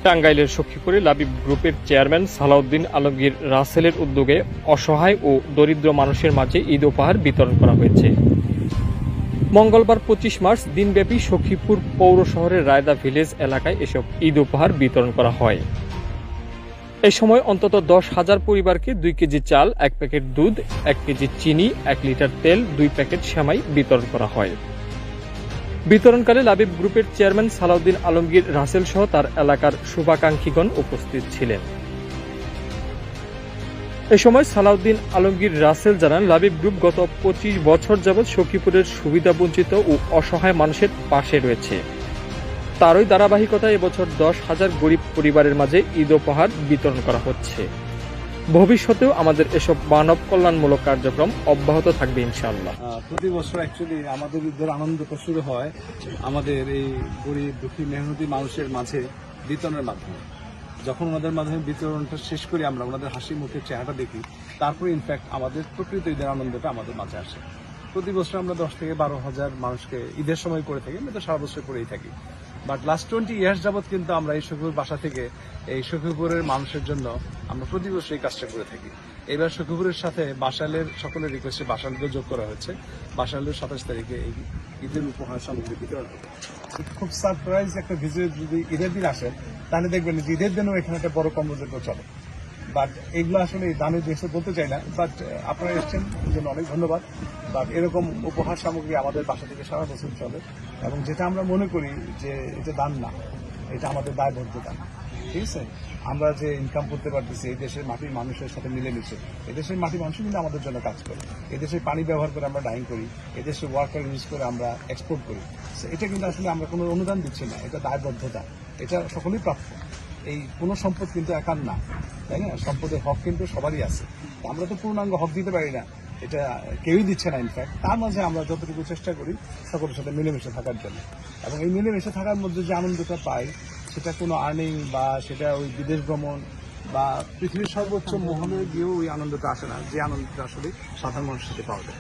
টাঙ্গাইলের সখীপুরে লাবিব গ্রুপের চেয়ারম্যান সালাউদ্দিন আলমগীর রাসেলের উদ্যোগে অসহায় ও দরিদ্র মানুষের মাঝে ঈদ উপহার বিতরণ করা হয়েছে। মঙ্গলবার 25 মার্চ দিনব্যাপী সখীপুর পৌর শহরের রায়দা ভিলেজ এলাকায় এসব ঈদ উপহার বিতরণ করা হয়। এই সময় অন্তত 10,000 পরিবারকে 2 কেজি চাল, 1 প্যাকেট দুধ, 1 কেজি চিনি, 1 লিটার তেল, 2 প্যাকেট সেমাই বিতরণ করা হয়। বিতরণকালে লাবিব গ্রুপের চেয়ারম্যান সালাউদ্দিন আলমগীর রাসেল সহ তার এলাকার শুভাকাঙ্ক্ষীগণ উপস্থিত ছিলেন। এ সময় সালাউদ্দিন আলমগীর রাসেল জানান, লাবিব গ্রুপ গত 25 বছর যাবৎ সখীপুরের সুবিধাবঞ্চিত ও অসহায় মানুষের পাশে রয়েছে। তারই ধারাবাহিকতায় এবছর 10,000 গরিব পরিবারের মাঝে ঈদ উপহার বিতরণ করা হচ্ছে। ভবিষ্যতেও আমাদের এসব মানব কল্যাণমূলক কার্যক্রম অব্যাহত থাকবে ইনশাআল্লাহ। প্রতি বছর অ্যাকচুয়ালি আমাদের ঈদের আনন্দটা শুরু হয় আমাদের এই গরিব দুঃখী মেহনতি মানুষের মাঝে বিতরণের মাধ্যমে। যখন ওনাদের মাধ্যমে বিতরণটা শেষ করি, আমরা ওনাদের হাসি মুখের চেহারাটা দেখি, তারপরে ইনফ্যাক্ট আমাদের প্রকৃত ঈদের আনন্দটা আমাদের মাঝে আসে। প্রতি বছর আমরা 10 থেকে 12,000 মানুষকে ঈদের সময় করে থাকি, আমরা তো সারা বছর করেই থাকি। বাট লাস্ট 20 ইয়ার্স যাবৎ কিন্তু আমরা এই সখীপুর বাসা থেকে এই সখীপুরের মানুষের জন্য আমরা প্রতি বছর এই কাজটা করে থাকি। এবার সখীপুরের সাথে বাসালের সকলের রিকোয়েস্টে বাসালকেও যোগ করা হয়েছে। বাসালের 27 তারিখে এই ঈদের উপহার সামগ্রী বিতরণ হবে। খুব সারপ্রাইজ একটা ভিজিট যদি ঈদের দিন আসেন, তাহলে দেখবেন যে ঈদের দিনও এখানে একটা বড় কর্মযজ্ঞ চলে। বাট এগুলো আসলে দামে বেশি বলতে চাই না, বাট আপনারা এসছেন এই জন্য অনেক ধন্যবাদ। বাট এরকম উপহার সামগ্রী আমাদের বাসা থেকে সারা বছর চলে, এবং যেটা আমরা মনে করি যে এটা দান না, এটা আমাদের দায়বদ্ধতা। ঠিক আছে, আমরা যে ইনকাম করতে পারতেছি এই দেশের মাটির মানুষের সাথে মিলেমিশে, এদেশের মাটির মানুষ কিন্তু আমাদের জন্য কাজ করে, এদেশের পানি ব্যবহার করে আমরা ডাইং করি, এদেশের ওয়ার্কার ইউজ করে আমরা এক্সপোর্ট করি। এটা কিন্তু আসলে আমরা কোনো অনুদান দিচ্ছি না, এটা দায়বদ্ধতা, এটা সকলেই প্রাপ্য। এই কোনো সম্পদ কিন্তু একার না, তাই না? সম্পদের হক কিন্তু সবারই আছে। আমরা তো পূর্ণাঙ্গ হক দিতে পারি না, এটা কেউই দিচ্ছে না ইনফ্যাক্ট। তার মাঝে আমরা যতটুকু চেষ্টা করি সকলের সাথে মিলেমিশে থাকার জন্য, এবং এই মিলেমিশে থাকার মধ্যে যে আনন্দটা পাই, সেটা কোনো আর্নিং বা সেটা ওই বিদেশ ভ্রমণ বা পৃথিবীর সর্বোচ্চ মহলে গিয়েও ওই আনন্দটা আসে না, যে আনন্দটা আসলে সাধারণ মানুষের সাথে পাওয়া যায়।